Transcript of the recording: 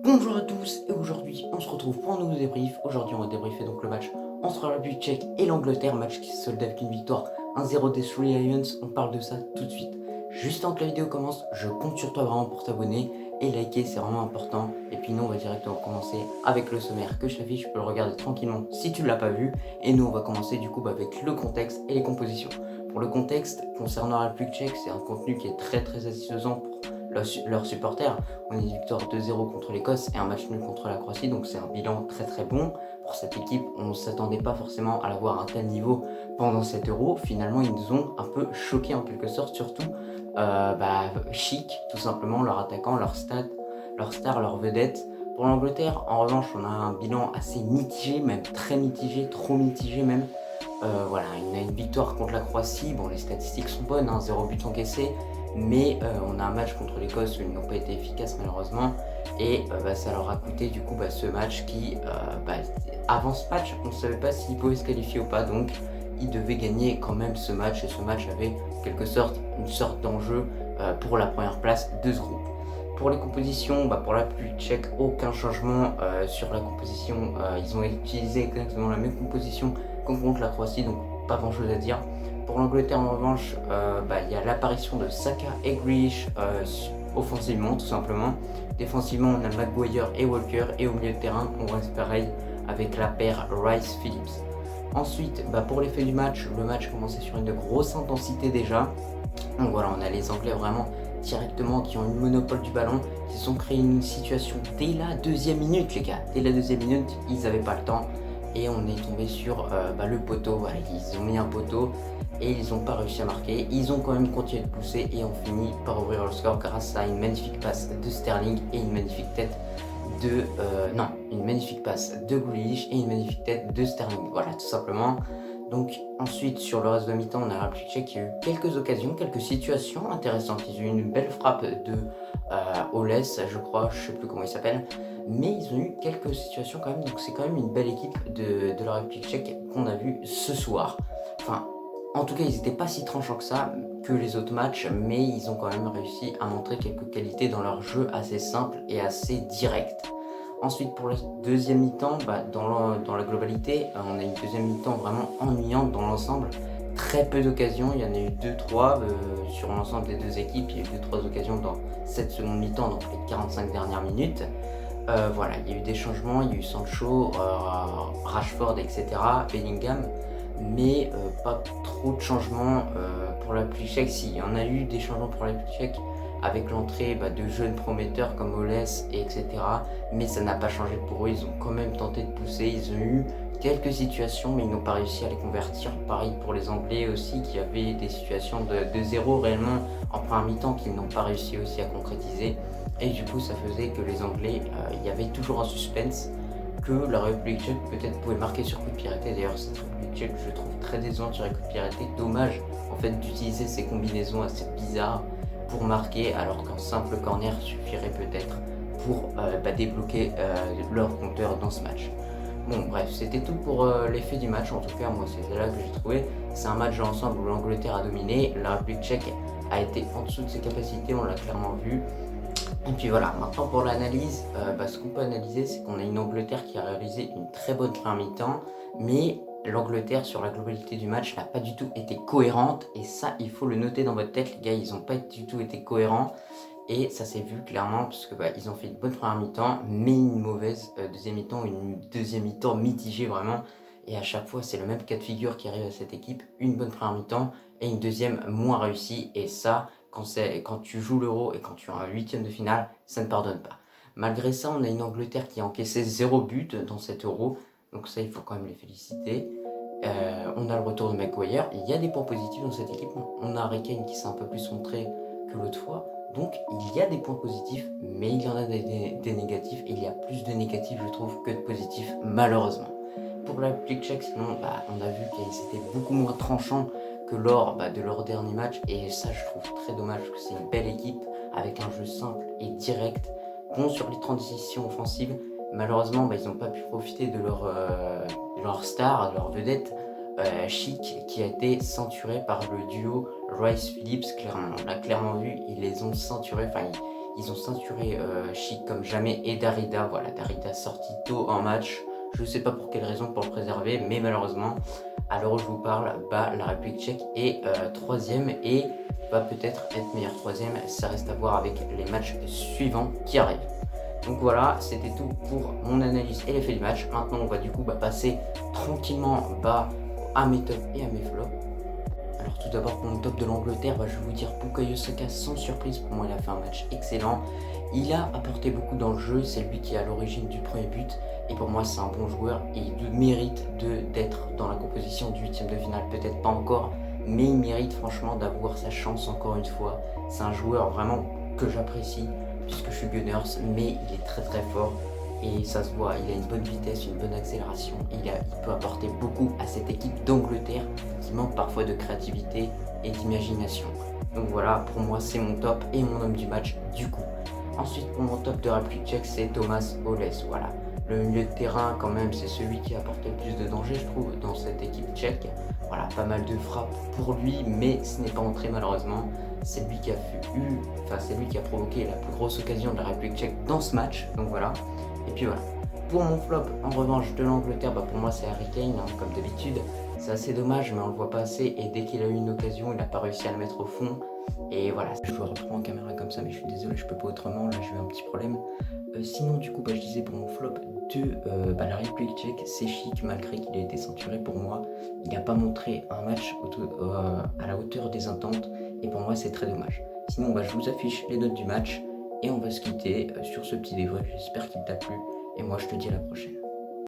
Bonjour à tous et aujourd'hui on se retrouve pour un nouveau débrief. Aujourd'hui on va débriefer donc le match entre la République tchèque et l'Angleterre, match qui se solde avec une victoire 1-0 des Three Lions. On parle de ça tout de suite. Juste avant que la vidéo commence, je compte sur toi vraiment pour t'abonner et liker, c'est vraiment important. Et puis nous on va directement commencer avec le sommaire que je t'affiche, tu peux le regarder tranquillement si tu ne l'as pas vu. Et nous on va commencer du coup avec le contexte et les compositions. Pour le contexte, concernant la République tchèque, c'est un contenu qui est très satisfaisant pour leurs supporters. On est une victoire 2-0 contre l'Écosse et un match nul contre la Croatie, donc c'est un bilan très bon pour cette équipe. On ne s'attendait pas forcément à l'avoir à un tel niveau pendant cet Euro. Finalement, ils nous ont un peu choqués en quelque sorte, surtout Chic, tout simplement, leur attaquant, leur star, leur vedette. Pour l'Angleterre, en revanche, on a un bilan assez mitigé, même très mitigé, trop mitigé même. Voilà, on a une victoire contre la Croatie. Bon, les statistiques sont bonnes, 0 but encaissé, mais on a un match contre l'Écosse où ils n'ont pas été efficaces malheureusement, et ça leur a coûté du coup ce match qui, avant ce match, on ne savait pas s'ils pouvaient se qualifier ou pas, donc ils devaient gagner quand même ce match, et ce match avait quelque sorte une sorte d'enjeu pour la première place de ce groupe. Pour les compositions, pour la République tchèque, aucun changement sur la composition. Ils ont utilisé exactement la même composition qu'on contre la Croatie, donc pas grand chose à dire. Pour l'Angleterre, en revanche, y a l'apparition de Saka et Grealish offensivement, tout simplement. Défensivement, on a Maguire et Walker, et au milieu de terrain, on reste pareil avec la paire Rice-Phillips. Ensuite, pour l'effet du match, le match commençait sur une grosse intensité déjà. Donc voilà, on a les Anglais vraiment directement qui ont eu le monopole du ballon, qui se sont créés une situation dès la deuxième minute, les gars. Dès la deuxième minute, ils n'avaient pas le temps et on est tombé sur le poteau. Voilà, ils ont mis un poteau et ils n'ont pas réussi à marquer. Ils ont quand même continué de pousser et ont fini par ouvrir le score grâce à une magnifique passe de Sterling et une magnifique tête de une magnifique passe de Grealish et une magnifique tête de Sterling. Voilà, tout simplement. Donc ensuite, sur le reste de mi-temps, on a la République tchèque qui a eu quelques occasions, quelques situations intéressantes. Ils ont eu une belle frappe de Oles, je crois, je sais plus comment il s'appelle, mais ils ont eu quelques situations quand même. Donc c'est quand même une belle équipe de la République tchèque qu'on a vue ce soir. Enfin, en tout cas, ils n'étaient pas si tranchants que ça, que les autres matchs, mais ils ont quand même réussi à montrer quelques qualités dans leur jeu assez simple et assez direct. Ensuite, pour la deuxième mi-temps, dans la globalité, on a une deuxième mi-temps vraiment ennuyante dans l'ensemble. Très peu d'occasions, il y en a eu 2-3 sur l'ensemble des deux équipes. Il y a eu 2-3 occasions dans cette seconde mi-temps, donc les 45 dernières minutes. Voilà, il y a eu des changements, il y a eu Sancho, Rashford, etc., Bellingham, mais pas trop de changements pour la République tchèque. Si, il y en a eu des changements pour la République tchèque avec l'entrée de jeunes prometteurs comme Oles, etc. Mais ça n'a pas changé pour eux, ils ont quand même tenté de pousser, ils ont eu quelques situations mais ils n'ont pas réussi à les convertir. Pareil pour les Anglais aussi, qui avaient des situations de zéro réellement en première mi-temps qu'ils n'ont pas réussi aussi à concrétiser. Et du coup ça faisait que les Anglais, il y avait toujours un suspense que la République tchèque peut-être pouvait marquer sur coup de pied arrêté. D'ailleurs cette République tchèque, je trouve très décevante sur les coups de pied arrêtés. Dommage en fait d'utiliser ces combinaisons assez bizarres pour marquer, alors qu'un simple corner suffirait peut-être pour débloquer leur compteur dans ce match. Bon bref, c'était tout pour l'effet du match. En tout cas, moi c'est là que j'ai trouvé. C'est un match ensemble où l'Angleterre a dominé, la République tchèque a été en dessous de ses capacités, on l'a clairement vu. Et puis voilà, maintenant pour l'analyse, ce qu'on peut analyser, c'est qu'on a une Angleterre qui a réalisé une très bonne première mi-temps, mais l'Angleterre sur la globalité du match n'a pas du tout été cohérente, et ça il faut le noter dans votre tête, les gars, ils n'ont pas du tout été cohérents, et ça s'est vu clairement parce que ils ont fait une bonne première mi-temps, mais une mauvaise deuxième mi-temps, une deuxième mi-temps mitigée vraiment, et à chaque fois c'est le même cas de figure qui arrive à cette équipe, une bonne première mi-temps et une deuxième moins réussie, et ça, quand tu joues l'Euro et quand tu as un huitième de finale, ça ne pardonne pas. Malgré ça, on a une Angleterre qui a encaissé 0 but dans cet Euro, donc ça il faut quand même les féliciter. On a le retour de Maguire, il y a des points positifs dans cette équipe, on a Harry Kane qui s'est un peu plus montré que l'autre fois, donc il y a des points positifs, mais il y en a des négatifs, et il y a plus de négatifs je trouve que de positifs malheureusement. Pour la République tchèque, sinon on a vu qu'ils étaient beaucoup moins tranchants que lors de leur dernier match, et ça je trouve très dommage parce que c'est une belle équipe avec un jeu simple et direct, bon sur les transitions offensives. Malheureusement ils n'ont pas pu profiter de leur star, de leur vedette Chic, qui a été ceinturé par le duo Rice-Phillips. Clairement, on l'a clairement vu, ils les ont ceinturés, Ils ont ceinturé Chic comme jamais et Darida. Voilà, Darida sorti tôt en match. Je ne sais pas pour quelle raison, pour le préserver, mais malheureusement, à l'heure où je vous parle, la République tchèque est troisième et va peut-être être meilleure troisième. Ça reste à voir avec les matchs suivants qui arrivent. Donc voilà, c'était tout pour mon analyse et l'effet du match. Maintenant, on va du coup passer tranquillement à mes tops et à mes flops. Alors tout d'abord pour mon top de l'Angleterre, je vais vous dire Bukayo Saka sans surprise. Pour moi, il a fait un match excellent. Il a apporté beaucoup dans le jeu, c'est lui qui est à l'origine du premier but. Et pour moi, c'est un bon joueur et il mérite d'être dans la composition du huitième de finale. Peut-être pas encore, mais il mérite franchement d'avoir sa chance encore une fois. C'est un joueur vraiment que j'apprécie puisque je suis Gunners, mais il est très très fort. Et ça se voit, il a une bonne vitesse, une bonne accélération. Il peut apporter beaucoup à cette équipe d'Angleterre qui manque parfois de créativité et d'imagination. Donc voilà, pour moi c'est mon top et mon homme du match du coup. Ensuite pour mon top de République tchèque, c'est Thomas Oles. Voilà, le milieu de terrain quand même, c'est celui qui a apporté le plus de danger je trouve dans cette équipe tchèque. Voilà, pas mal de frappes pour lui, mais ce n'est pas entré malheureusement. C'est lui c'est lui qui a provoqué la plus grosse occasion de la République tchèque dans ce match. Donc voilà. Et puis voilà. Pour mon flop, en revanche, de l'Angleterre, pour moi c'est Harry Kane, comme d'habitude. C'est assez dommage, mais on le voit pas assez. Et dès qu'il a eu une occasion, il n'a pas réussi à le mettre au fond. Et voilà, je vous reprends en caméra comme ça, mais je suis désolé, je peux pas autrement. Là, j'ai eu un petit problème. Sinon, du coup, je disais pour mon flop de la République tchèque, c'est Chic, malgré qu'il ait été ceinturé pour moi. Il n'a pas montré un match à la hauteur des attentes. Et pour moi, c'est très dommage. Sinon, je vous affiche les notes du match. Et on va se quitter sur ce petit débrief. J'espère qu'il t'a plu. Et moi, je te dis à la prochaine.